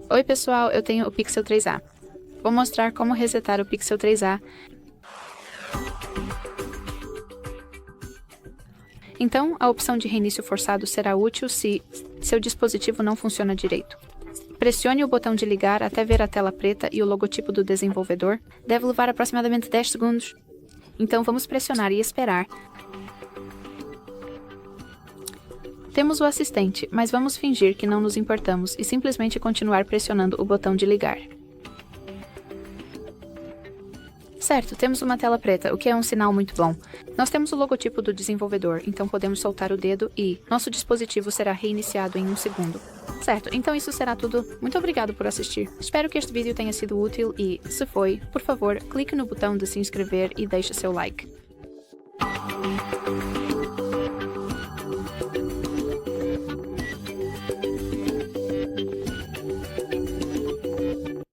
Oi pessoal, eu tenho o Pixel 3a. Vou mostrar como resetar o Pixel 3a. Então, a opção de reinício forçado será útil se seu dispositivo não funciona direito. Pressione o botão de ligar até ver a tela preta e o logotipo do desenvolvedor. Deve levar aproximadamente 10 segundos. Então vamos pressionar e esperar. Temos o assistente, mas vamos fingir que não nos importamos e simplesmente continuar pressionando o botão de ligar. Certo, temos uma tela preta, o que é um sinal muito bom. Nós temos o logotipo do desenvolvedor, então podemos soltar o dedo e nosso dispositivo será reiniciado em 1 segundo. Certo, então isso será tudo. Muito obrigado por assistir. Espero que este vídeo tenha sido útil e, se foi, por favor, clique no botão de se inscrever e deixe seu like.